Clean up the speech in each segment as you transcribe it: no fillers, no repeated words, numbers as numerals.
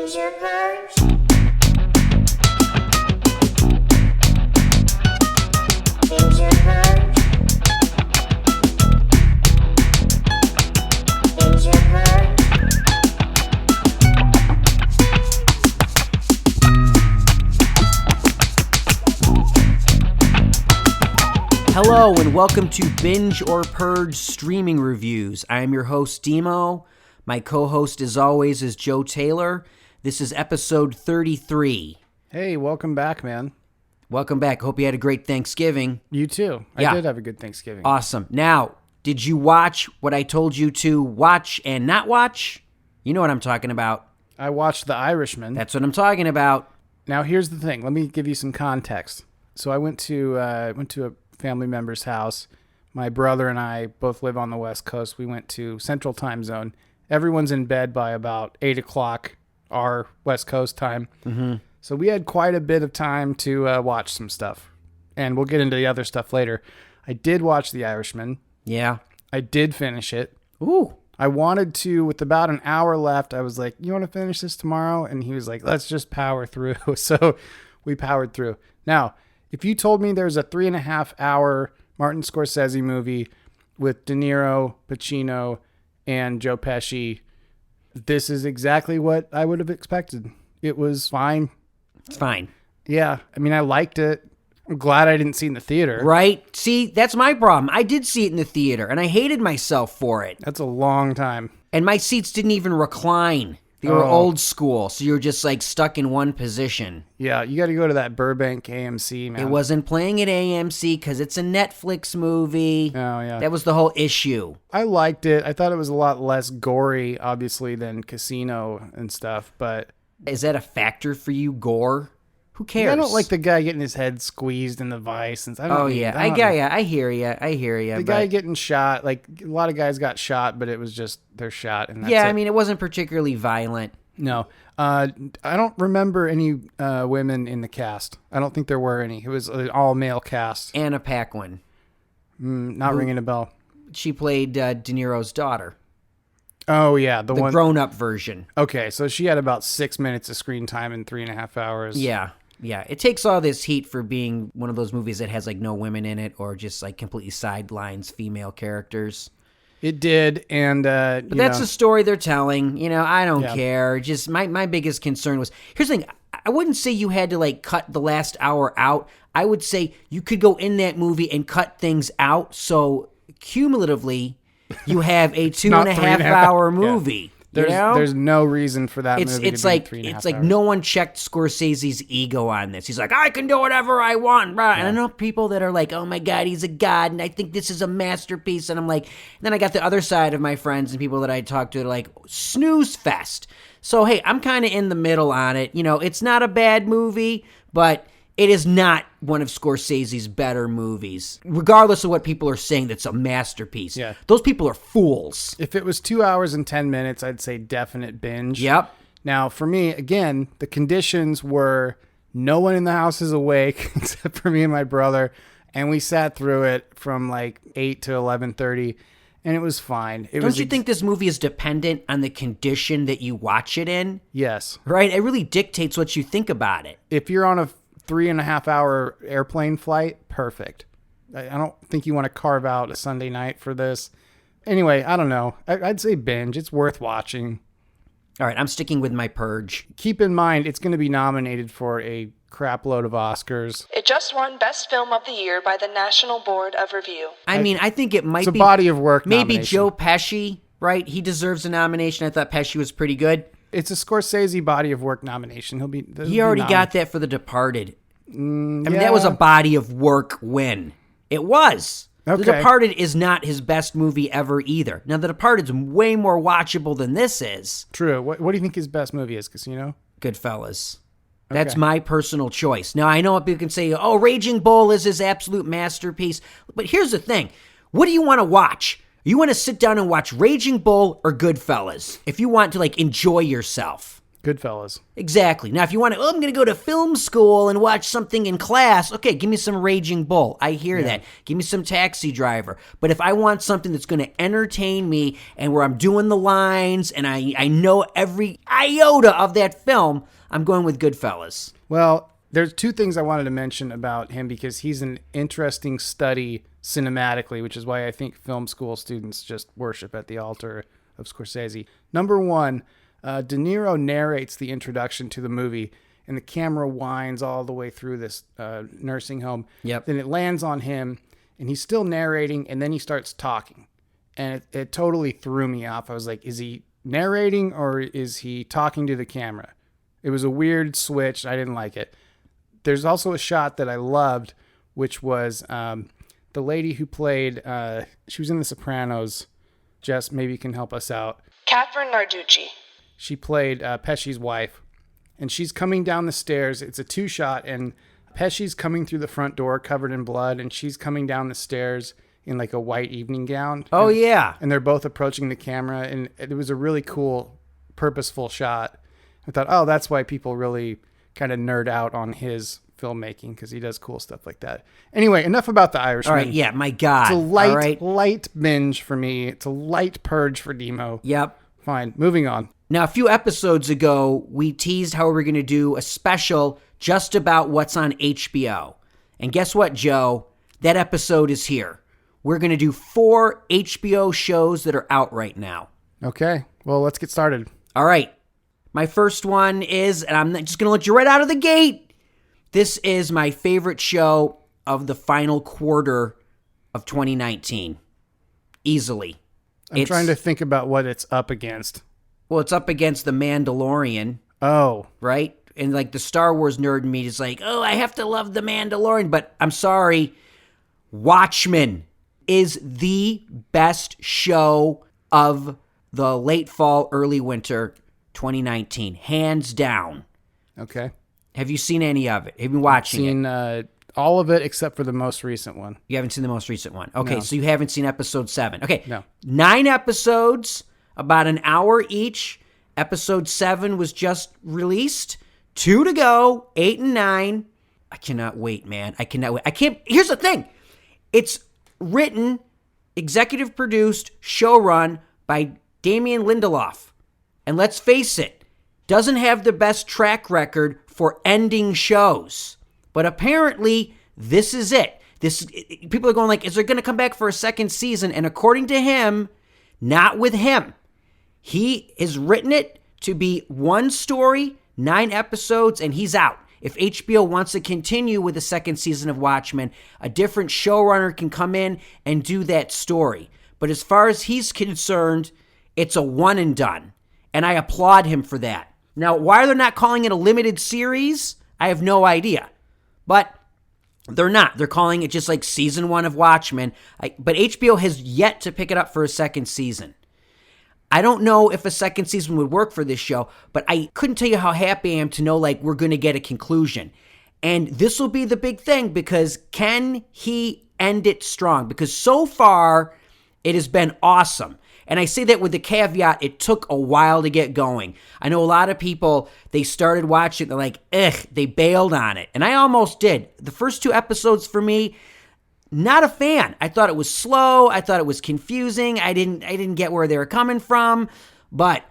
Binge or Purge? Binge or Purge? Binge or Purge? Hello and welcome to Binge or Purge streaming reviews. I am your host, Dimo. My co-host, as always, is Joe Taylor. This is episode 33. Hey, welcome back, man. Welcome back. Hope you had a great Thanksgiving. You too. Yeah. I did have a good Thanksgiving. Awesome. Now, did you watch what I told you to watch and not watch? You know what I'm talking about. I watched The Irishman. That's what I'm talking about. Now, here's the thing. Let me give you some context. So I went to a family member's house. My brother and I both live on the West Coast. We went to Central Time Zone. Everyone's in bed by about 8 o'clock, our West Coast time. Mm-hmm. So we had quite a bit of time to watch some stuff. And we'll get into the other stuff later. I did watch The Irishman. Yeah. I did finish it. Ooh. I wanted to, with about an hour left, I was like, you want to finish this tomorrow? And he was like, let's just power through. So we powered through. Now, if you told me there's a 3.5 hour Martin Scorsese movie with De Niro, Pacino, and Joe Pesci, this is exactly what I would have expected. It was fine. It's fine. Yeah. I mean, I liked it. I'm glad I didn't see it in the theater. Right? See, that's my problem. I did see it in the theater, and I hated myself for it. That's a long time. And my seats didn't even recline. They were old school, so you were just like stuck in one position. Yeah, you got to go to that Burbank AMC, man. It wasn't playing at AMC because it's a Netflix movie. Oh, yeah. That was the whole issue. I liked it. I thought it was a lot less gory, obviously, than Casino and stuff, but... Is that a factor for you, gore? Who cares? I don't like the guy getting his head squeezed in the vice. And I hear you. The guy getting shot, like a lot of guys got shot, but it was just they're shot. And that's yeah, it. I mean, it wasn't particularly violent. No. I don't remember any women in the cast. I don't think there were any. It was an all-male cast. Anna Paquin. Not ringing a bell. She played De Niro's daughter. Oh, yeah. The one grown-up version. Okay, so she had about 6 minutes of screen time in 3.5 hours. Yeah. Yeah, it takes all this heat for being one of those movies that has like no women in it or just like completely sidelines female characters. It did, and but that's the story they're telling. You know, I don't care. Just my biggest concern was, here's the thing. I wouldn't say you had to like cut the last hour out. I would say you could go in that movie and cut things out. So cumulatively, you have a 2.5 hour movie. Yeah. There's no reason for that movie to be 3.5 It's like no one checked Scorsese's ego on this. He's like, I can do whatever I want. Right? Yeah. And I know people that are like, oh my God, he's a god, and I think this is a masterpiece. And I'm like, and then I got the other side of my friends and people that I talk to that are like, snooze fest. So, hey, I'm kind of in the middle on it. You know, it's not a bad movie, but it is not one of Scorsese's better movies, regardless of what people are saying that's a masterpiece. Yeah. Those people are fools. If it was 2 hours and 10 minutes, I'd say definite binge. Yep. Now, for me, again, the conditions were no one in the house is awake except for me and my brother, and we sat through it from like 8 to 11:30, and it was fine. Don't you think this movie is dependent on the condition that you watch it in? Yes. Right? It really dictates what you think about it. If you're on a 3.5 hour airplane flight, perfect. I don't think you want to carve out a Sunday night for this. Anyway, I don't know. I'd say binge. It's worth watching. All right, I'm sticking with my Purge. Keep in mind, it's going to be nominated for a crap load of Oscars. It just won Best Film of the Year by the National Board of Review. I mean, I think it might be... It's a body of work maybe nomination. Joe Pesci, right? He deserves a nomination. I thought Pesci was pretty good. It's a Scorsese body of work nomination. He already got that for The Departed. I mean, that was a body of work win. It was. Okay. The Departed is not his best movie ever either. Now, The Departed's way more watchable than this is. True. What do you think his best movie is, Casino? Goodfellas. That's my personal choice. Now, I know people can say, oh, Raging Bull is his absolute masterpiece. But here's the thing. What do you want to watch? You want to sit down and watch Raging Bull or Goodfellas if you want to, like, enjoy yourself. Goodfellas. Exactly. Now, if you want to, I'm going to go to film school and watch something in class, okay, give me some Raging Bull. I hear that. Give me some Taxi Driver. But if I want something that's going to entertain me and where I'm doing the lines and I know every iota of that film, I'm going with Goodfellas. Well, there's two things I wanted to mention about him because he's an interesting study cinematically, which is why I think film school students just worship at the altar of Scorsese. Number one, De Niro narrates the introduction to the movie, and the camera winds all the way through this nursing home. Yep. Then it lands on him, and he's still narrating, and then he starts talking. And it totally threw me off. I was like, is he narrating or is he talking to the camera? It was a weird switch. I didn't like it. There's also a shot that I loved, which was the lady who played, she was in The Sopranos. Jess, maybe you can help us out. Catherine Narducci. She played Pesci's wife, and she's coming down the stairs. It's a two-shot, and Pesci's coming through the front door covered in blood, and she's coming down the stairs in like a white evening gown. Oh, yeah. And they're both approaching the camera, and it was a really cool, purposeful shot. I thought, oh, that's why people really kind of nerd out on his filmmaking, because he does cool stuff like that. Anyway, enough about The Irishman. All right, yeah, my God. It's a light, all right? light binge for me. It's a light purge for Dimo. Yep. Fine, moving on. Now, a few episodes ago, we teased how we're going to do a special just about what's on HBO. And guess what, Joe? That episode is here. We're going to do 4 HBO shows that are out right now. Okay, well, let's get started. All right. My first one is, and I'm just going to let you right out of the gate. This is my favorite show of the final quarter of 2019. Easily. I'm trying to think about what it's up against. Well, it's up against The Mandalorian, Oh, right? And like the Star Wars nerd in me is like, oh, I have to love The Mandalorian. But I'm sorry, Watchmen is the best show of the late fall, early winter 2019. Hands down. okay. Have you seen any of it? Have you been watching it? Seen all of it except for the most recent one. You haven't seen the most recent one. Okay, No. so you haven't seen episode 7. Okay, No. 9 episodes, about an hour each. Episode 7 was just released. 2 to go, 8 and 9. I cannot wait, man. I cannot wait. Here's the thing. It's written, executive produced, showrun by Damien Lindelof. And let's face it, doesn't have the best track record for ending shows. But apparently, this is it. People are going like, is there going to come back for a second season? And according to him, not with him. He has written it to be one story, 9 episodes, and he's out. If HBO wants to continue with the second season of Watchmen, a different showrunner can come in and do that story. But as far as he's concerned, it's a one and done. And I applaud him for that. Now, why they're not calling it a limited series, I have no idea. But they're not. They're calling it just like season 1 of Watchmen. But HBO has yet to pick it up for a second season. I don't know if a second season would work for this show, but I couldn't tell you how happy I am to know like we're going to get a conclusion. And this will be the big thing because can he end it strong? Because so far it has been awesome. And I say that with the caveat, it took a while to get going. I know a lot of people, they started watching, they're like, they bailed on it. And I almost did. The first 2 episodes for me, not a fan. I thought it was slow. I thought it was confusing. I didn't get where they were coming from. But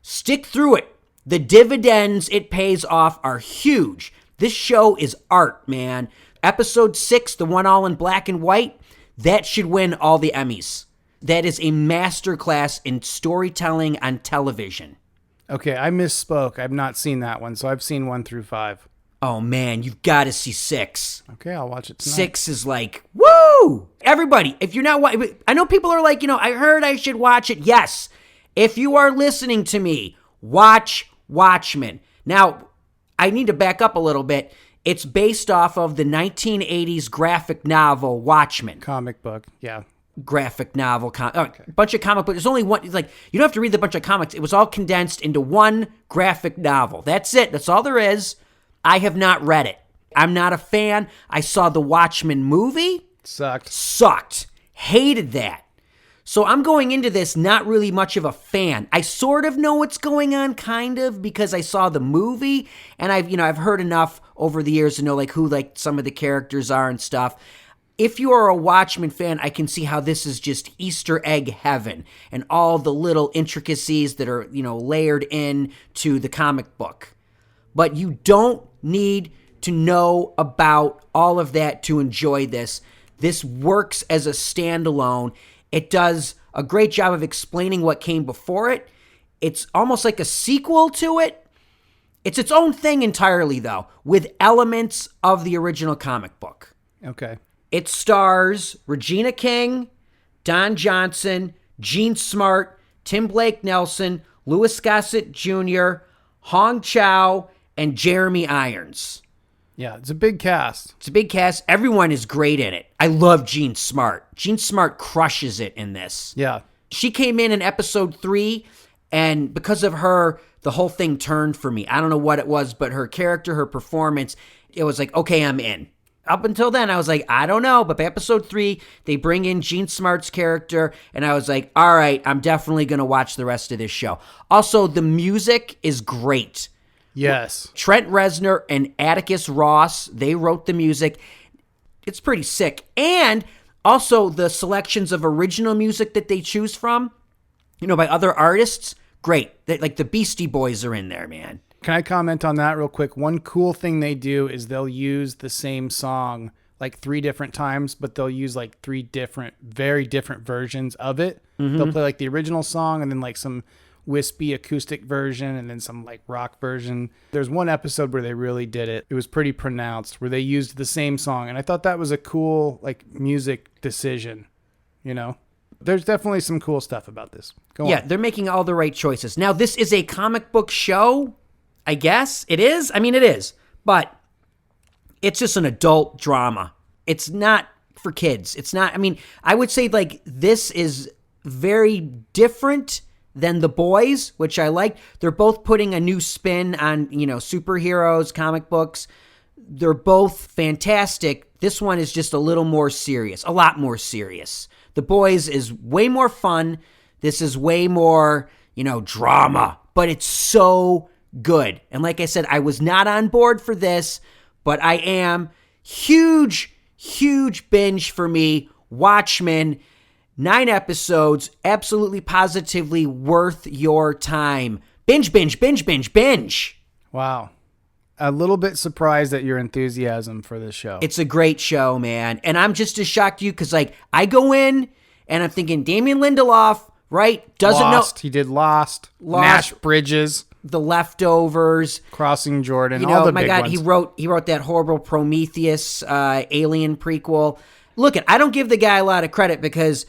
stick through it. The dividends it pays off are huge. This show is art, man. Episode 6, the one all in black and white, that should win all the Emmys. That is a masterclass in storytelling on television. Okay, I misspoke. I've not seen that one, so I've seen 1 through 5. Oh, man, you've got to see 6. Okay, I'll watch it tonight. 6 is like, woo! Everybody, if you're not watching, I know people are like, I heard I should watch it. Yes, if you are listening to me, watch Watchmen. Now, I need to back up a little bit. It's based off of the 1980s graphic novel Watchmen. Comic book, yeah. Graphic novel, bunch of comic books. There's only one. It's like you don't have to read the bunch of comics. It was all condensed into one graphic novel. That's it. That's all there is. I have not read it. I'm not a fan. I saw the Watchmen movie. Sucked. Hated that. So I'm going into this not really much of a fan. I sort of know what's going on, kind of, because I saw the movie and I've heard enough over the years to know like who like some of the characters are and stuff. if you are a Watchmen fan, I can see how this is just Easter egg heaven and all the little intricacies that are, layered in to the comic book. But you don't need to know about all of that to enjoy this. This works as a standalone. It does a great job of explaining what came before it. It's almost like a sequel to it. It's its own thing entirely, though, with elements of the original comic book. Okay. It stars Regina King, Don Johnson, Gene Smart, Tim Blake Nelson, Louis Gossett Jr., Hong Chow, and Jeremy Irons. Yeah, it's a big cast. It's a big cast. Everyone is great in it. I love Gene Smart. Gene Smart crushes it in this. Yeah. She came in episode 3, and because of her, the whole thing turned for me. I don't know what it was, but her character, her performance, it was like, okay, I'm in. Up until then, I was like, I don't know. But by episode 3, they bring in Gene Smart's character, and I was like, all right, I'm definitely going to watch the rest of this show. Also, the music is great. Yes. Trent Reznor and Atticus Ross, they wrote the music. It's pretty sick. And also the selections of original music that they choose from, by other artists, great. Like the Beastie Boys are in there, man. Can I comment on that real quick? One cool thing they do is they'll use the same song like 3 different times, but they'll use like 3 very different versions of it. Mm-hmm. They'll play like the original song and then like some wispy acoustic version and then some like rock version. There's one episode where they really did it. It was pretty pronounced where they used the same song. And I thought that was a cool like music decision, There's definitely some cool stuff about this. Go on. They're making all the right choices. Now, this is a comic book show, I guess. It is. I mean, it is. But it's just an adult drama. It's not for kids. It's not. I mean, I would say like this is very different than The Boys, which I like. They're both putting a new spin on, superheroes, comic books. They're both fantastic. This one is just a little more serious, a lot more serious. The Boys is way more fun. This is way more, drama, but it's so good. And like I said, I was not on board for this, but I am. Huge binge for me. Watchmen, 9 episodes, absolutely positively worth your time. Binge. Wow. A little bit surprised at your enthusiasm for this show. It's a great show, man. And I'm just as shocked you because, I go in and I'm thinking Damien Lindelof, right? Doesn't Lost. know. He did Lost. Nash Bridges. The Leftovers. Crossing Jordan. All the my big God, ones. he wrote that horrible Prometheus Alien prequel. Look, I don't give the guy a lot of credit because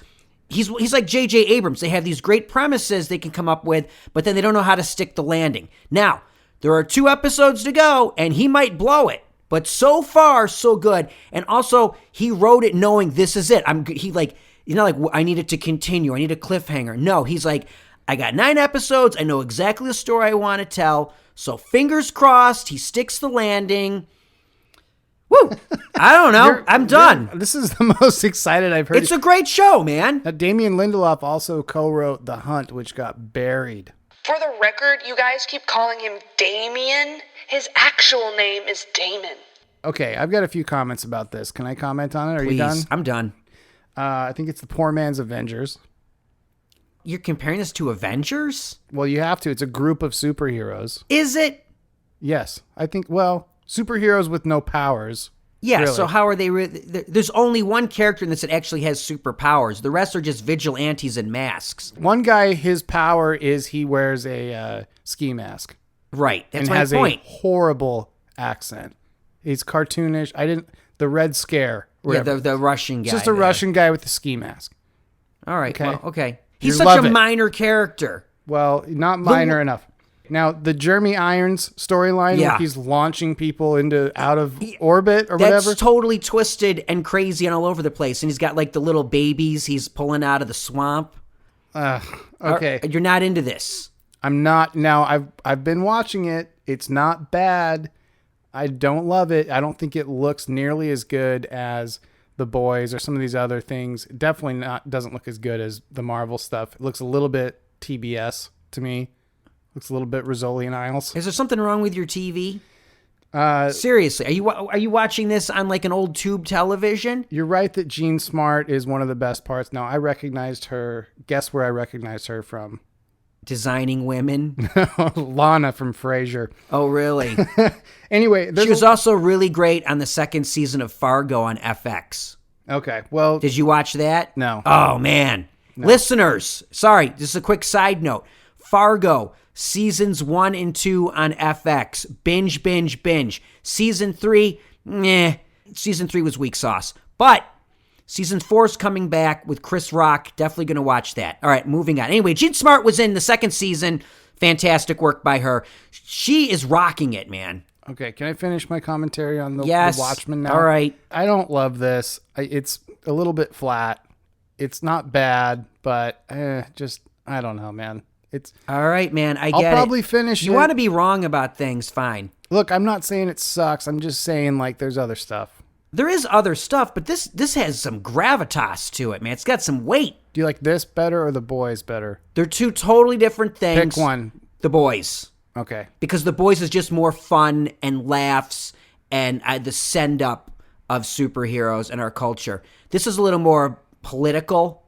he's like J.J. Abrams. They have these great premises they can come up with, but then they don't know how to stick the landing. Now, there are 2 episodes to go, and he might blow it. But so far, so good. And also, he wrote it knowing this is it. I need it to continue. I need a cliffhanger. No, he's like, I got 9 episodes. I know exactly the story I want to tell. So fingers crossed, he sticks the landing. Woo! I don't know. I'm done. This is the most excited I've heard. It's a great show, man. Now, Damien Lindelof also co-wrote The Hunt, which got buried. For the record, you guys keep calling him Damien. His actual name is Damon. Okay, I've got a few comments about this. Can I comment on it? Are Please, you done? I'm done. I think it's the poor man's Avengers. You're comparing this to Avengers? Well, you have to. It's a group of superheroes. Is it? Yes. I think, superheroes with no powers. Yeah, Really. so how are they? There's only one character in this that actually has superpowers. The rest are just vigilantes in masks. One guy, his power is he wears a ski mask. Right, that's and my has point. a horrible accent. He's cartoonish. The Red Scare. Yeah, the Russian guy. Just a Russian guy with a ski mask. All right, Okay. okay. He's You such a love it. minor character. Well, not minor enough. Now, the Jeremy Irons storyline, Yeah. where he's launching people out of orbit or That's whatever. totally twisted and crazy and all over the place. And he's got like the little babies he's pulling out of the swamp. Okay. You're not into this. I'm not. Now, I've been watching it. It's not bad. I don't love it. I don't think it looks nearly as good as The Boys or some of these other things. It definitely doesn't look as good as the Marvel stuff. It looks a little bit TBS to me. Looks a little bit Rizzoli and Isles. Is there something wrong with your TV? Seriously, are you watching this on like an old tube television? You're right that Jean Smart is one of the best parts. Now, I recognized her. Guess where I recognized her from? Designing women. Lana from Frasier. Oh, really? Anyway, She was also really great on the second season of Fargo on FX. Okay, well, Did you watch that? No. Oh, man. Listeners, sorry, this is a quick side note. Fargo, seasons 1 and 2 on FX. Binge. Season 3, Season 3 was weak sauce. But season 4 is coming back with Chris Rock. Definitely going to watch that. All right, moving on. Anyway, Jean Smart was in the second season. Fantastic work by her. She is rocking it, man. okay, can I finish my commentary on the Yes. Watchmen now? All right. I don't love this. It's a little bit flat. It's not bad, but just, I don't know, man. All right, man. I I'll get probably it. finish You it. want to be wrong about things, fine. Look, I'm not saying it sucks. I'm just saying, like, there's other stuff. There is other stuff, but this has some gravitas to it, man. It's got some weight. Do you like this better or The Boys better? They're two totally different things. Pick one. The Boys. Okay. Because The Boys is just more fun and laughs and the send-up of superheroes and our culture. This is a little more political,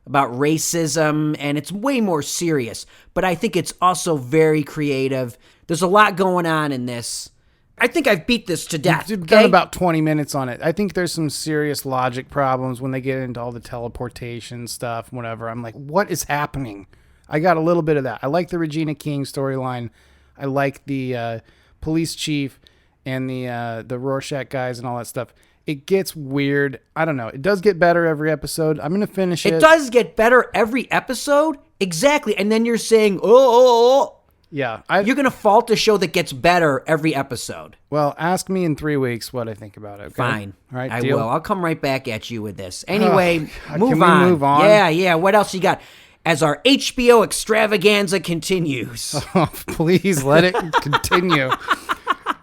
about racism, and it's way more serious. But I think it's also very creative. There's a lot going on in this. I think I've beat this to death. You've okay? done about 20 minutes on it. I think there's some serious logic problems when they get into all the teleportation stuff, whatever. I'm like, what is happening? I got a little bit of that. I like the Regina King storyline. I like the police chief and the Rorschach guys and all that stuff. It gets weird. I don't know. It does get better every episode. I'm going to finish it. It does get better every episode? Exactly. And then you're saying, oh. Yeah. You're going to fault a show that gets better every episode. Well, ask me in 3 weeks what I think about it. Okay? Fine. All right, I deal? will. I'll come right back at you with this. Anyway, God, move can we on. move on? Yeah. What else you got? As our HBO extravaganza continues. Oh, please let it continue.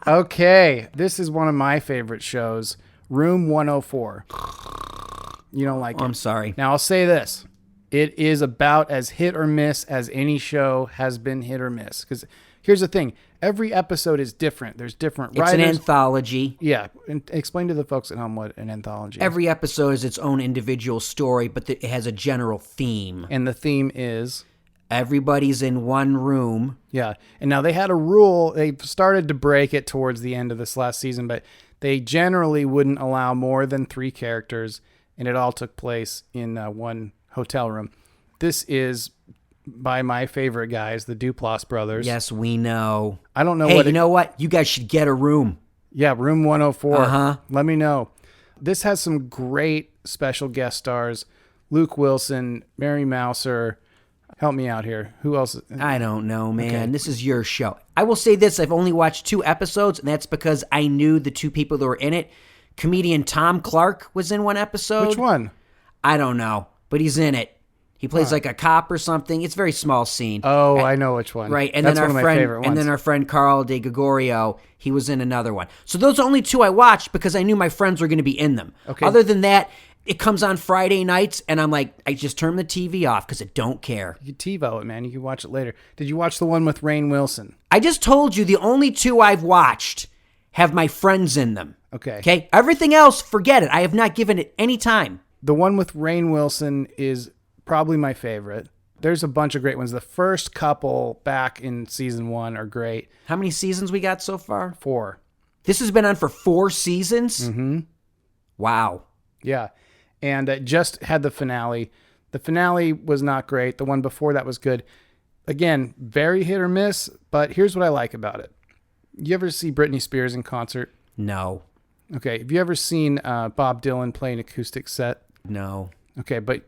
Okay. This is one of my favorite shows, Room 104. You don't like it? I'm sorry. Now, I'll say this. It is about as hit or miss as any show has been hit or miss. Because here's the thing. Every episode is different. There's different It's writers. an anthology. Yeah. And explain to the folks at home what an anthology is. Every episode is its own individual story, but it has a general theme. And the theme is... Everybody's in one room. Yeah. And now they had a rule. They started to break it towards the end of this last season, but they generally wouldn't allow more than 3 characters, and it all took place in one hotel room. This is by my favorite guys, the Duplass brothers. Yes, we know. I don't know Hey, what... you know what? You guys should get a room. Yeah, Room 104. Uh-huh. Let me know. This has some great special guest stars. Luke Wilson, Mary Mouser. Help me out here. Who else? I don't know, man. Okay. This is your show. I will say this. I've only watched 2 episodes, and that's because I knew the 2 people that were in it. Comedian Tom Clark was in one episode. Which one? I don't know, but he's in it. He plays like a cop or something. It's a very small scene. Oh, I know which one. Right, and That's then our one of my friend, favorite ones. and then our friend Carl De Gregorio, he was in another one. So those are only 2 I watched because I knew my friends were going to be in them. Okay. Other than that, it comes on Friday nights, and I'm like, I just turn the TV off because I don't care. You can TiVo it, man. You can watch it later. Did you watch the one with Rainn Wilson? I just told you the only 2 I've watched have my friends in them. Okay. Okay? Everything else, forget it. I have not given it any time. The one with Rainn Wilson is probably my favorite. There's a bunch of great ones. The first couple back in season 1 are great. How many seasons we got so far? 4. This has been on for 4 seasons? Mm-hmm. Wow. Yeah. And it just had the finale. The finale was not great. The one before that was good. Again, very hit or miss, but here's what I like about it. You ever see Britney Spears in concert? No. Okay. Have you ever seen Bob Dylan play an acoustic set? No. Okay, but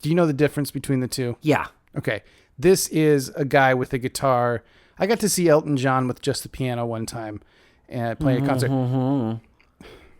do you know the difference between the two? Yeah. Okay. This is a guy with a guitar. I got to see Elton John with just the piano one time and play a concert.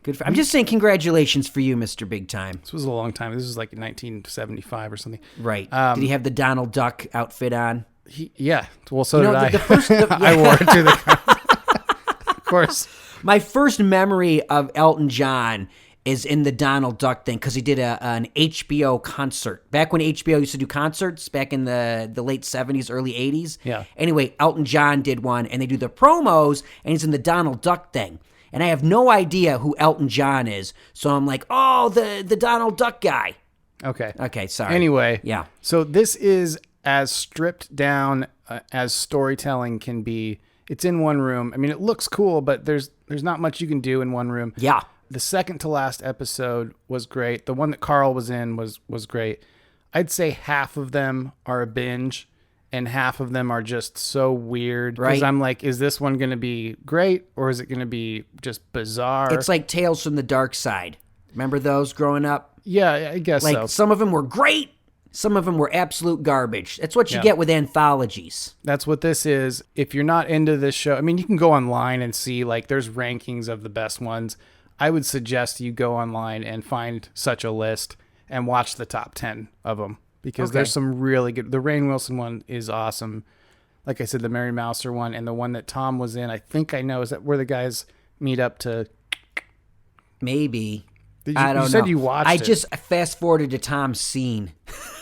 Good for, I'm just saying congratulations for you, Mr. Big Time. This was a long time. This was like 1975 or something. Right. Did he have the Donald Duck outfit on? Yeah. Well, so did I. The first, I wore it to the Of course. My first memory of Elton John is in the Donald Duck thing because he did an HBO concert. Back when HBO used to do concerts back in the late 70s, early 80s. Yeah. Anyway, Elton John did one, and they do the promos, and he's in the Donald Duck thing. And I have no idea who Elton John is. So I'm like, oh, the Donald Duck guy. Okay. Okay, sorry. Anyway. Yeah. So this is as stripped down as storytelling can be. It's in one room. I mean, it looks cool, but there's not much you can do in one room. Yeah. The second to last episode was great. The one that Carl was in was great. I'd say half of them are a binge and half of them are just so weird. Because Right. I'm like, is this one going to be great or is it going to be just bizarre? It's like Tales from the Dark Side. Remember those growing up? Yeah, I guess Like so. some of them were great. Some of them were absolute garbage. That's what you Yeah. get with anthologies. That's what this is. If you're not into this show, I mean, you can go online and see, like, there's rankings of the best ones. I would suggest you go online and find such a list and watch the top 10 of them because Okay. there's some really good. The Rainn Wilson one is awesome. Like I said, the Mary Mouser one and the one that Tom was in, I think I know, is that where the guys meet up to. Maybe. Did you, I don't you said know. you watched I it. just fast forwarded to Tom's scene.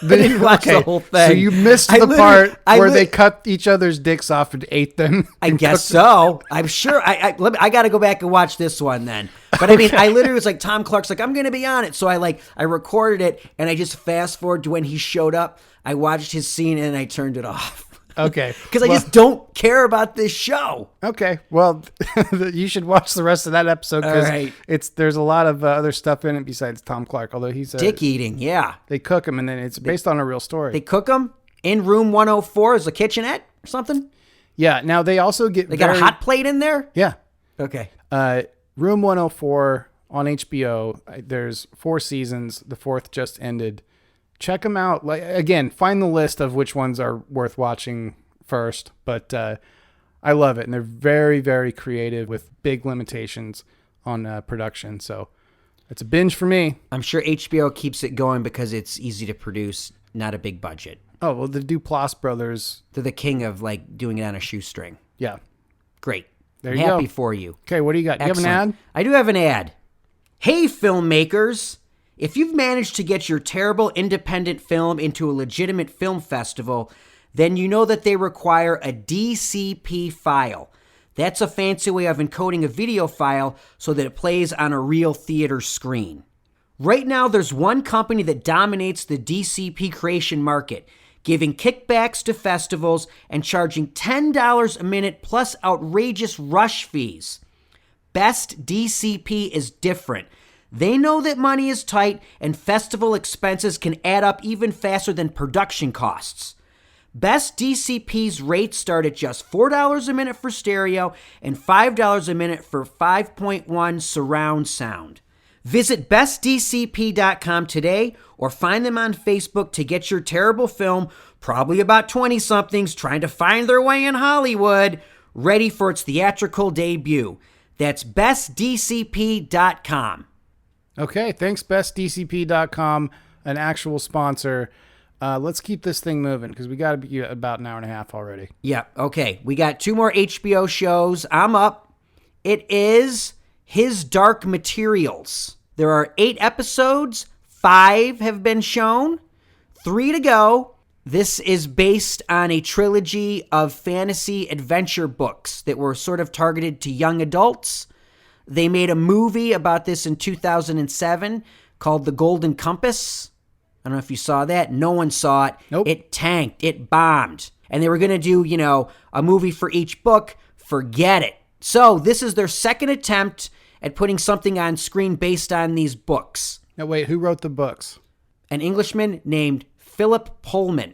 I didn't watch the whole thing. So you missed I the literally- part I where lit- they cut each other's dicks off and ate them. I guess so. I'm sure. I got to go back and watch this one then. But I mean, I literally was like, Tom Clark's like, I'm going to be on it. So I recorded it and I just fast forward to when he showed up. I watched his scene and I turned it off. Okay. Because I just don't care about this show. Okay, well, you should watch the rest of that episode because All right. there's a lot of other stuff in it besides Tom Clark. Although he's Dick eating, yeah. they cook him and then it's based on a real story. They cook them in room 104 as a kitchenette or something. Yeah. Now they also get They got a hot plate in there. Yeah. Okay. Room 104 on HBO. There's 4 seasons. The 4th just ended. Check them out. Like again, find the list of which ones are worth watching first. But I love it, and they're very, very creative with big limitations on production. So it's a binge for me. I'm sure HBO keeps it going because it's easy to produce, not a big budget. Oh well, the Duplass brothers. They're the king of like doing it on a shoestring. Yeah. Great. There I'm you happy go. for you. Okay, what do you got? Do you have an Excellent. ad? I do have an ad. Hey, filmmakers. If you've managed to get your terrible independent film into a legitimate film festival, then you know that they require a DCP file. That's a fancy way of encoding a video file so that it plays on a real theater screen. Right now, there's one company that dominates the DCP creation market, giving kickbacks to festivals and charging $10 a minute plus outrageous rush fees. Best DCP is different. They know that money is tight and festival expenses can add up even faster than production costs. Best DCP's rates start at just $4 a minute for stereo and $5 a minute for 5.1 surround sound. Visit bestdcp.com today or find them on Facebook to get your terrible film, probably about 20-somethings trying to find their way in Hollywood, ready for its theatrical debut. That's bestdcp.com. Okay, thanks, bestdcp.com, an actual sponsor. Let's keep this thing moving because we got to be about an hour and a half already. Yeah, okay. We got 2 more HBO shows. I'm up. It is His Dark Materials. There are 8 episodes. 5 have been shown. 3 to go. This is based on a trilogy of fantasy adventure books that were sort of targeted to young adults. They made a movie about this in 2007 called The Golden Compass. I don't know if you saw that. No one saw it. Nope. It tanked. It bombed. And they were going to do, a movie for each book. Forget it. So this is their second attempt at putting something on screen based on these books. Now, wait, who wrote the books? An Englishman named Philip Pullman.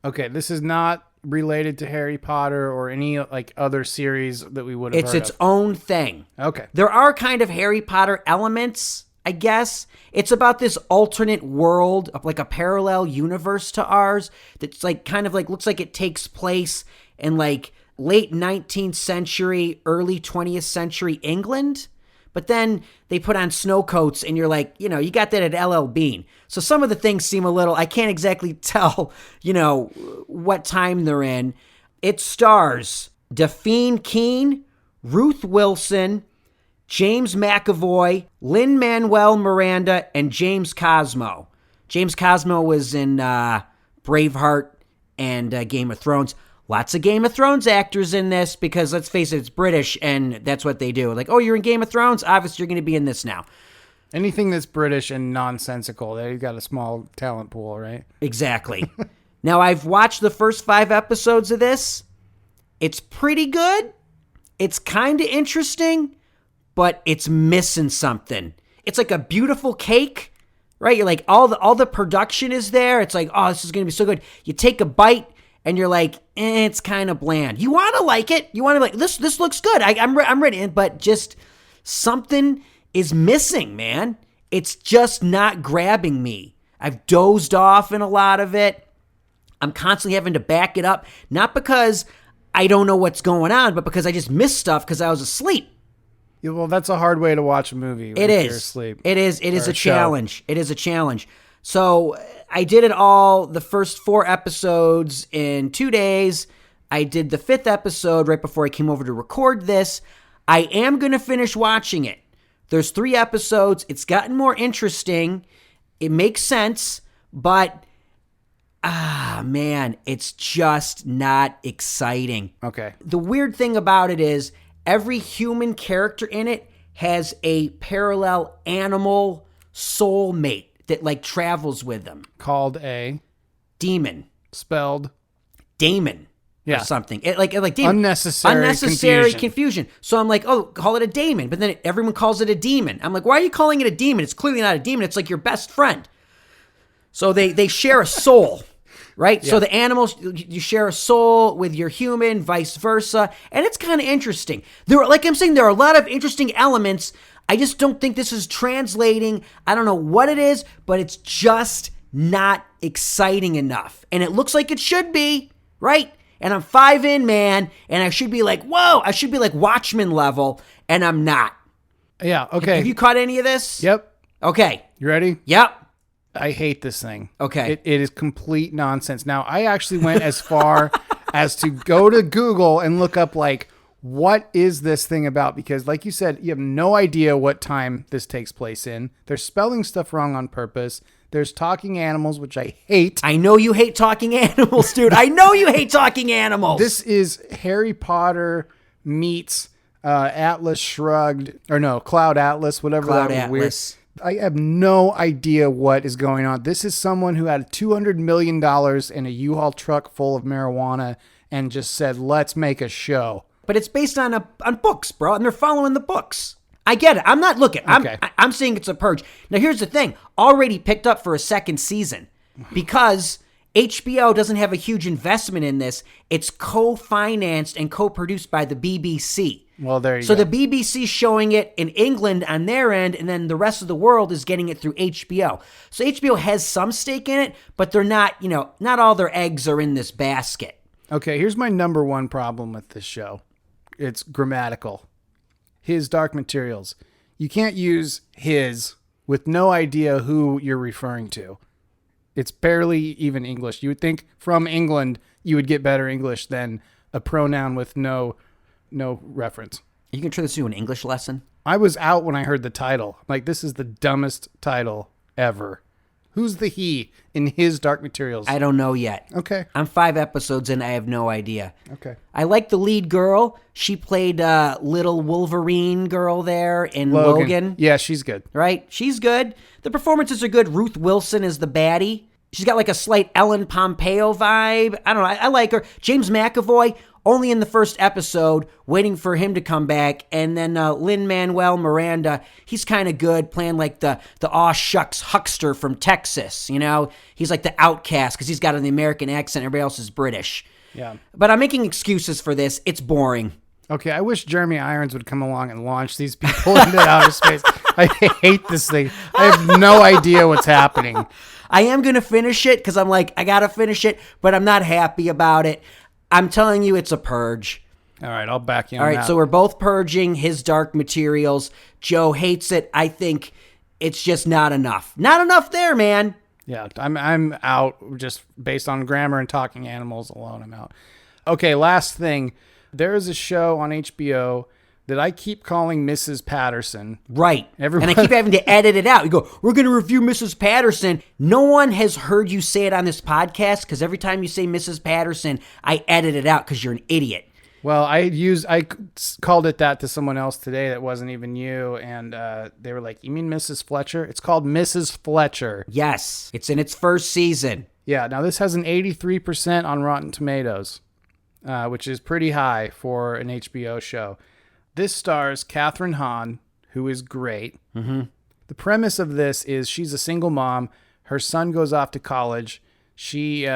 Okay, this is not related to Harry Potter or any other series that we would have It's heard its of. own thing. Okay. There are kind of Harry Potter elements, I guess. It's about this alternate world, like a parallel universe to ours that's looks like it takes place in late 19th century, early 20th century England. But then they put on snow coats and you're like, you got that at LL Bean. So some of the things seem a little, I can't exactly tell, what time they're in. It stars Daphne Keane, Ruth Wilson, James McAvoy, Lin-Manuel Miranda, and James Cosmo. James Cosmo was in Braveheart and Game of Thrones. Lots of Game of Thrones actors in this because, let's face it, it's British, and that's what they do. Like, oh, you're in Game of Thrones? Obviously, you're going to be in this now. Anything that's British and nonsensical, they've got a small talent pool, right? Exactly. Now, I've watched the first 5 episodes of this. It's pretty good. It's kind of interesting, but it's missing something. It's like a beautiful cake, right? You're like, all the production is there. It's like, oh, this is going to be so good. You take a bite, and you're like, it's kind of bland. You want to like it. You want to like, this looks good. I'm ready. But just something is missing, man. It's just not grabbing me. I've dozed off in a lot of it. I'm constantly having to back it up. Not because I don't know what's going on, but because I just missed stuff because I was asleep. Yeah, well, that's a hard way to watch a movie. It if is. You're asleep. It is. It is Or a show. challenge. It is a challenge. So I did it all, the first 4 episodes in 2 days. I did the 5th episode right before I came over to record this. I am going to finish watching it. There's 3 episodes. It's gotten more interesting. It makes sense, but man, it's just not exciting. Okay. The weird thing about it is every human character in it has a parallel animal soulmate that like travels with them. Called a Demon. spelled Damon. Yeah. Or something. Like Damon. Unnecessary confusion. So I'm like, oh, call it a Damon. But then everyone calls it a demon. I'm like, why are you calling it a demon? It's clearly not a demon. It's like your best friend. So they share a soul, right? So the animals, you share a soul with your human, vice versa. And it's kind of interesting. Like I'm saying, there are a lot of interesting elements. I just don't think this is translating. I don't know what it is, but it's just not exciting enough. And it looks like it should be, right? And I'm 5 in, man, and I should be like, whoa, I should be like Watchmen level, and I'm not. Yeah, okay. Have you caught any of this? Yep. Okay. You ready? Yep. I hate this thing. Okay. It is complete nonsense. Now, I actually went as far as to go to Google and look up, like, what is this thing about? Because, like you said, you have no idea what time this takes place in. They're spelling stuff wrong on purpose. There's talking animals, which I hate. I know you hate talking animals, dude. I know you hate talking animals. This is Harry Potter meets Atlas Shrugged, or no, Cloud Atlas, whatever Cloud that was Atlas. weird. I have no idea what is going on. This is someone who had $200 million in a U-Haul truck full of marijuana and just said, let's make a show. But it's based on books, bro, and they're following the books. I get it. I'm not looking. Okay. I'm saying it's a purge. Now, here's the thing. Already picked up for a second season because HBO doesn't have a huge investment in this. It's co-financed and co-produced by the BBC. Well, there you So go. the BBC's showing it in England on their end, and then the rest of the world is getting it through HBO. So HBO has some stake in it, but they're not, not all their eggs are in this basket. Okay, here's my number one problem with this show. It's grammatical. His Dark Materials. You can't use his with no idea who you're referring to. It's barely even English. You would think from England you would get better English than a pronoun with no reference. You can turn this into an English lesson. I was out when I heard the title. Like, this is the dumbest title ever. Who's the he in His Dark Materials? I don't know yet. Okay. I'm 5 episodes in. I have no idea. Okay. I like the lead girl. She played little Wolverine girl there in Logan. Yeah, she's good. Right? She's good. The performances are good. Ruth Wilson is the baddie. She's got like a slight Ellen Pompeo vibe. I don't know. I like her. James McAvoy, only in the first episode, waiting for him to come back. And then Lin-Manuel Miranda, he's kind of good, playing like the aw shucks huckster from Texas. He's like the outcast because he's got an American accent. Everybody else is British. Yeah. But I'm making excuses for this. It's boring. Okay, I wish Jeremy Irons would come along and launch these people into outer space. I hate this thing. I have no idea what's happening. I am going to finish it because I'm like, I got to finish it, but I'm not happy about it. I'm telling you, it's a purge. All right, I'll back you on All right, that. so we're both purging His Dark Materials. Joe hates it. I think it's just not enough. Not enough there, man. Yeah, I'm out just based on grammar and talking animals alone. I'm out. Okay, last thing. There is a show on HBO that I keep calling Mrs. Patterson. Right. Everyone- And I keep having to edit it out. You go, we're going to review Mrs. Patterson. No one has heard you say it on this podcast because every time you say Mrs. Patterson, I edit it out because you're an idiot. Well, I called it that to someone else today that wasn't even you, and they were like, you mean Mrs. Fletcher? It's called Mrs. Fletcher. Yes. It's in its first season. Yeah, now this has an 83% on Rotten Tomatoes, which is pretty high for an HBO show. This stars Kathryn Hahn, who is great. Mm-hmm. The premise of this is she's a single mom. Her son goes off to college. She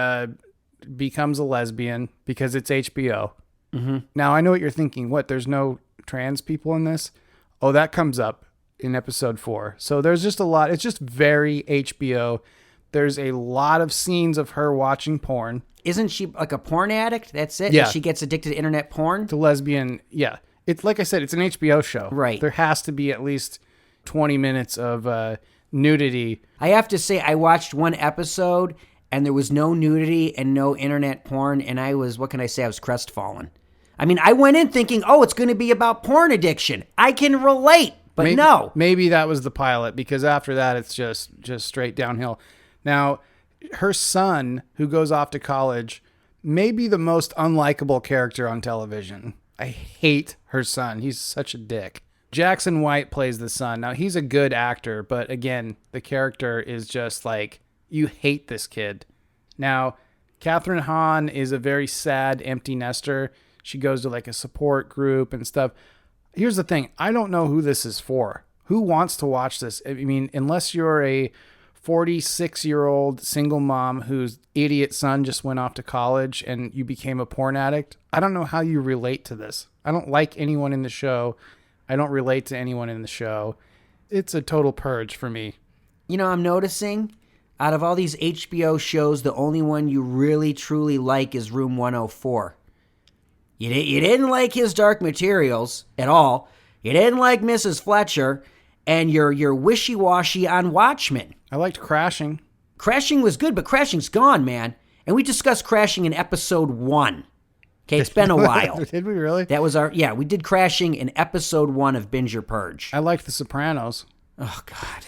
becomes a lesbian because it's HBO. Mm-hmm. Now, I know what you're thinking. What, there's no trans people in this? Oh, that comes up in episode 4. So there's just a lot. It's just very HBO. There's a lot of scenes of her watching porn. Isn't she like a porn addict? That's it? Yeah. She gets addicted to internet porn? The lesbian, yeah. It's like I said, it's an HBO show. Right. There has to be at least 20 minutes of nudity. I have to say, I watched one episode and there was no nudity and no internet porn. And I was, what can I say? I was crestfallen. I mean, I went in thinking, oh, it's going to be about porn addiction. I can relate, but no. Maybe that was the pilot, because after that, it's just straight downhill. Now, her son, who goes off to college, may be the most unlikable character on television. I hate her son. He's such a dick. Jackson White plays the son. Now, he's a good actor, but again, the character is just like, you hate this kid. Now, Kathryn Hahn is a very sad empty nester. She goes to like a support group and stuff. Here's the thing. I don't know who this is for. Who wants to watch this? I mean, unless you're a 46-year-old single mom whose idiot son just went off to college and you became a porn addict, I don't know how you relate to this. I don't like anyone in the show. I don't relate to anyone in the show. It's a total purge for me. You know, I'm noticing out of all these HBO shows, the only one you really truly like is Room 104. You didn't like his Dark Materials at all. You didn't like Mrs. Fletcher, and you're wishy-washy on Watchmen. I liked Crashing. Crashing was good, but Crashing's gone, man. And we discussed Crashing in episode 1. Okay, it's been a while. Did we really? That was we did Crashing in episode 1 of Binge or Purge. I liked The Sopranos. Oh, God.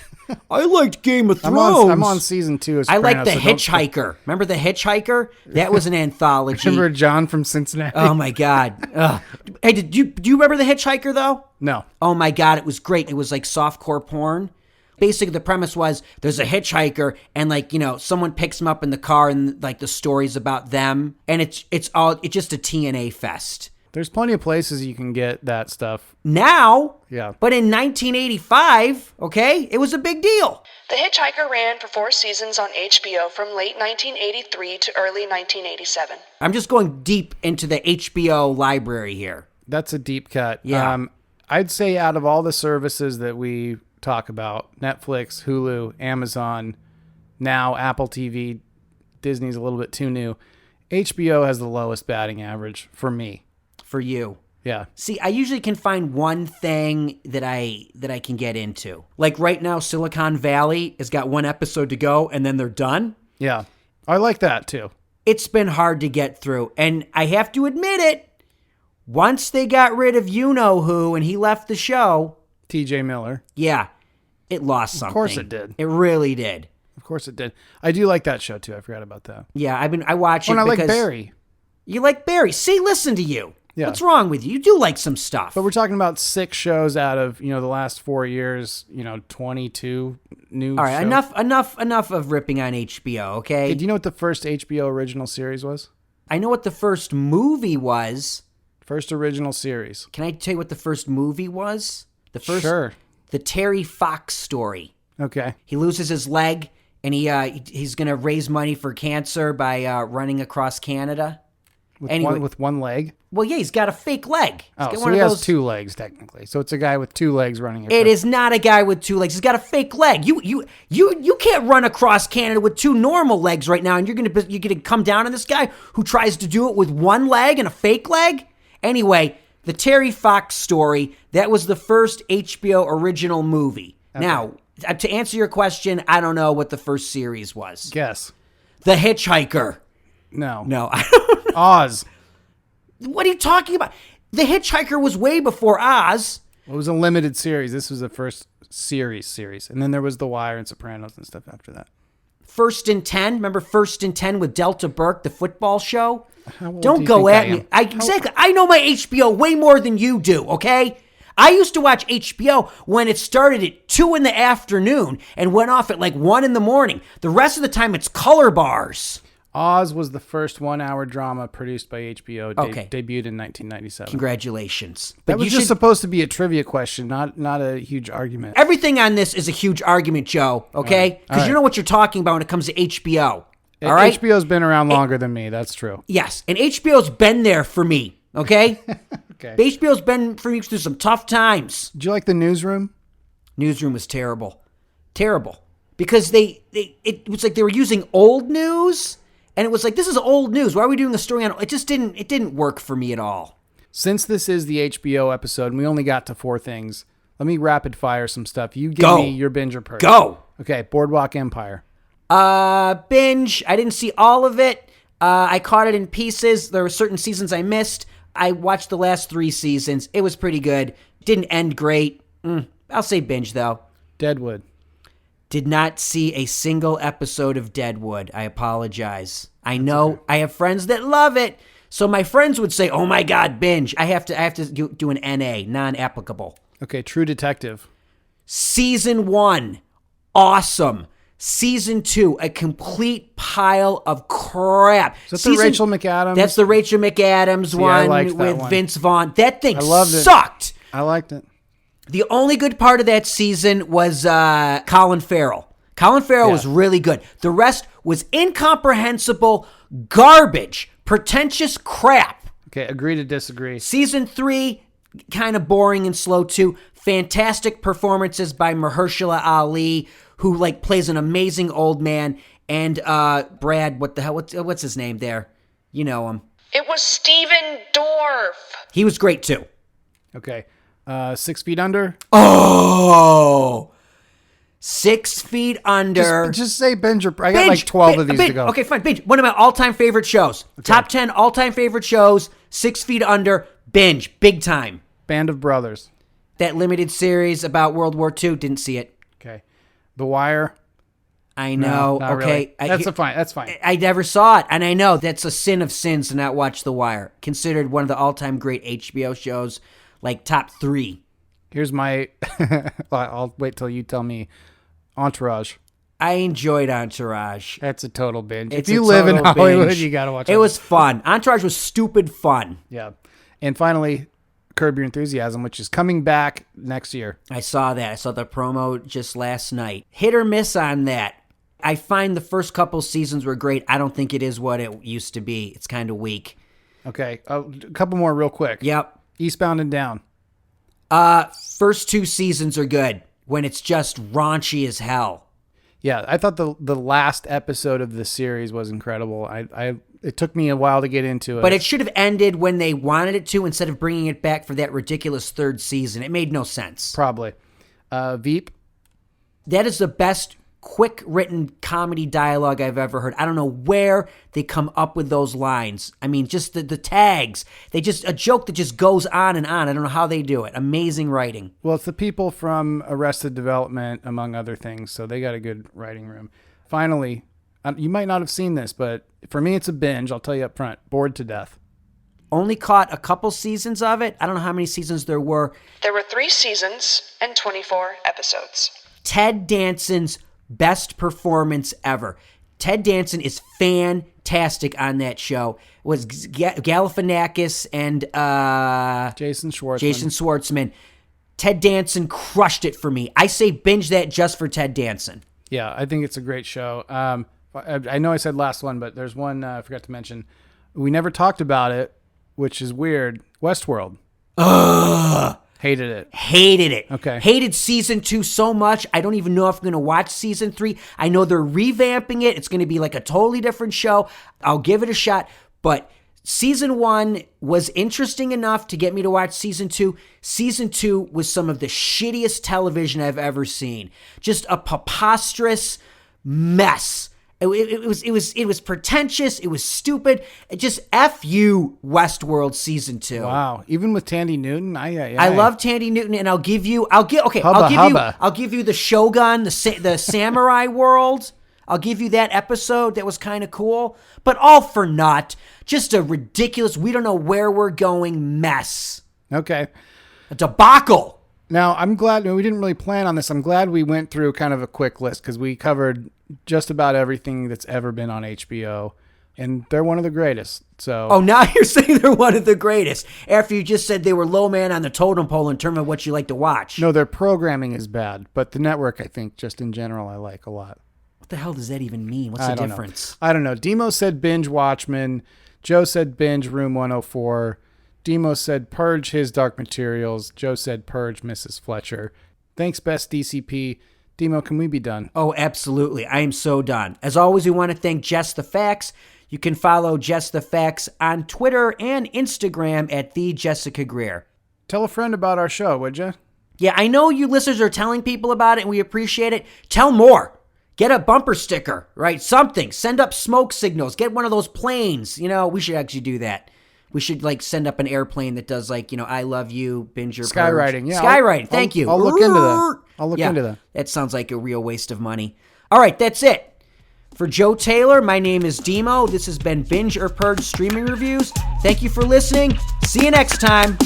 I liked Game of Thrones. I'm on season 2 of I Sopranos. like The Hitchhiker. Remember The Hitchhiker? That was an anthology. Remember John from Cincinnati? Oh, my God. Ugh. Hey, do you remember The Hitchhiker, though? No. Oh, my God. It was great. It was like softcore porn. Basically, the premise was there's a hitchhiker and, like, you know, someone picks him up in the car and, like, the story's about them. And it's just a TNA fest. There's plenty of places you can get that stuff. Now, Yeah. but in 1985, okay, it was a big deal. The Hitchhiker ran for 4 seasons on HBO from late 1983 to early 1987. I'm just going deep into the HBO library here. That's a deep cut. Yeah. I'd say out of all the services that we talk about, Netflix, Hulu, Amazon, now Apple TV, Disney's a little bit too new. HBO has the lowest batting average for me. For you. Yeah. See, I usually can find one thing that I can get into. Like right now, Silicon Valley has got 1 episode to go and then they're done. Yeah. I like that too. It's been hard to get through. And I have to admit it, once they got rid of you-know-who and he left the show, TJ Miller. yeah, it lost something. Of course it did. It really did. Of course it did. I do like that show too. I forgot about that. Yeah, I watch it And I like because Barry. You like Barry. See, listen to you. Yeah. What's wrong with you? You do like some stuff. But we're talking about 6 shows out of, the last 4 years, 22 new All right, shows. enough of ripping on HBO, okay? Hey, do you know what the first HBO original series was? I know what the first movie was. First original series. Can I tell you what the first movie was? Sure. The Terry Fox story. Okay. He loses his leg, and he's going to raise money for cancer by running across Canada. With one leg? Well, yeah, he's got a fake leg. He's Oh, got so one he of has 2 legs technically. So it's a guy with 2 legs running. It is not a guy with 2 legs. He's got a fake leg. You can't run across Canada with 2 normal legs right now, and you're gonna come down on this guy who tries to do it with 1 leg and a fake leg. Anyway, the Terry Fox story, that was the first HBO original movie. Okay. Now, to answer your question, I don't know what the first series was. Guess. The Hitchhiker. No. No, I don't know. Oz. What are you talking about? The Hitchhiker was way before Oz. It was a limited series. This was the first series. And then there was The Wire and Sopranos and stuff after that. First and 10. Remember First and 10 with Delta Burke, the football show? How old do Don't you go think at I me. am? Exactly. I know my HBO way more than you do, okay? I used to watch HBO when it started at 2 in the afternoon and went off at like 1 in the morning. The rest of the time, it's color bars. Oz was the first 1-hour drama produced by HBO. Okay. Debuted in 1997. Congratulations. That was you just should- supposed to be a trivia question, not a huge argument. Everything on this is a huge argument, Joe, okay? Because All you right. know what you're talking about when it comes to HBO. All right? HBO's been around longer than me. That's true. Yes, and HBO's been there for me, okay? Okay. HBO's been for me through some tough times. Did you like The Newsroom? Newsroom was terrible. Terrible. Because it was like they were using old news, and it was like, this is old news. Why are we doing a story on it? It didn't work for me at all. Since this is the HBO episode and we only got to 4 things, let me rapid fire some stuff. You give Go. me your binge or purge. Go. Okay, Boardwalk Empire. Binge. I didn't see all of it. I caught it in pieces. There were certain seasons I missed. I watched the last 3 seasons. It was pretty good. Didn't end great. I'll say binge, though. Deadwood. Did not see a single episode of Deadwood. I apologize. I know I have friends that love it. So my friends would say, "Oh my God, binge." I have to do an NA, non-applicable. Okay, True Detective. Season 1, awesome. Season 2, a complete pile of crap. Is that the Rachel McAdams? That's the Rachel McAdams I one liked that with one. Vince Vaughn. That thing loved it. sucked. I liked it. The only good part of that season was Colin Farrell. Colin Farrell was really good. The rest was incomprehensible garbage, pretentious crap. Okay, agree to disagree. Season 3, kind of boring and slow too. Fantastic performances by Mahershala Ali, who like plays an amazing old man, and Brad. What the hell? What's his name there? You know him. It was Steven Dorff. He was great too. Okay, 6 Feet Under. Oh, 6 Feet Under. Just say binge or I got like 12 of these Binge. to go. Okay, fine. Binge. One of my all-time favorite shows. Top 10 all-time favorite shows. 6 Feet Under. Binge. Big time. Band of Brothers. That limited series about World War II. Didn't see it. Okay, The Wire. I know. Not okay. really. That's fine. I never saw it, and I know that's a sin of sins to not watch The Wire. Considered one of the all-time great HBO shows, like top 3. Here's my. I'll wait till you tell me. Entourage. I enjoyed Entourage. That's a total binge. It's if you a live in total Hollywood, binge. you gotta watch it. Was fun. Entourage was stupid fun. Yeah. And finally, Curb Your Enthusiasm, which is coming back next year. I saw that. I saw the promo just last night. Hit or miss on that. I find the first couple seasons were great. I don't think it is what it used to be. It's kind of weak. Okay, a couple more real quick. Yep. Eastbound and Down. First 2 seasons are good when it's just raunchy as hell. Yeah, I thought the last episode of the series was incredible. It took me a while to get into it. But it should have ended when they wanted it to instead of bringing it back for that ridiculous 3rd season. It made no sense. Probably. Veep. That is the best quick written comedy dialogue I've ever heard. I don't know where they come up with those lines. I mean, just the tags. They just, a joke that just goes on and on. I don't know how they do it. Amazing writing. Well, it's the people from Arrested Development, among other things, so they got a good writing room. Finally, you might not have seen this, but for me it's a binge, I'll tell you up front. Bored to Death. Only caught a couple seasons of it. I don't know how many seasons there were. There were 3 seasons and 24 episodes. Ted Danson's best performance ever. Ted Danson is fantastic on that show. It was Galifianakis and Jason Schwartzman. Ted Danson crushed it for me. I say binge that just for Ted Danson. Yeah, I think it's a great show. I know I said last one, but there's one I forgot to mention. We never talked about it, which is weird. Westworld. Hated it. Hated it. Okay. Hated season 2 so much. I don't even know if I'm going to watch season 3. I know they're revamping it. It's going to be like a totally different show. I'll give it a shot. But season 1 was interesting enough to get me to watch season 2. Season 2 was some of the shittiest television I've ever seen. Just a preposterous mess. It was pretentious. It was stupid. It just F you, Westworld season 2. Wow. Even with Tandy Newton, I love Tandy Newton, and I'll give you the Shogun, the samurai world. I'll give you that episode that was kind of cool, but all for naught. Just a ridiculous, we don't know where we're going mess. Okay. A debacle. Now, I'm glad we didn't really plan on this. I'm glad we went through kind of a quick list because we covered just about everything that's ever been on HBO, and they're one of the greatest. So, oh, now you're saying they're one of the greatest after you just said they were low man on the totem pole in terms of what you like to watch. No, their programming is bad, but the network, I think, just in general, I like a lot. What the hell does that even mean? What's the difference? I don't know. Dimo said binge Watchmen. Joe said binge Room 104. Demo said Purge his Dark Materials. Joe said Purge Mrs. Fletcher. Thanks, best DCP. Demo, can we be done? Oh, absolutely. I am so done. As always, we want to thank Jess the Facts. You can follow Jess the Facts on Twitter and Instagram at the Jessica Greer. Tell a friend about our show, would you? Yeah, I know you listeners are telling people about it, and we appreciate it. Tell more. Get a bumper sticker, right? Something. Send up smoke signals. Get one of those planes. You know, we should actually do that. We should send up an airplane that does I love you, binge or skywriting. Yeah, skywriting. Thank you. I'll look into that. I'll look into that. That sounds like a real waste of money. All right, that's it. For Joe Taylor, my name is Demo. This has been Binge or Purge Streaming Reviews. Thank you for listening. See you next time.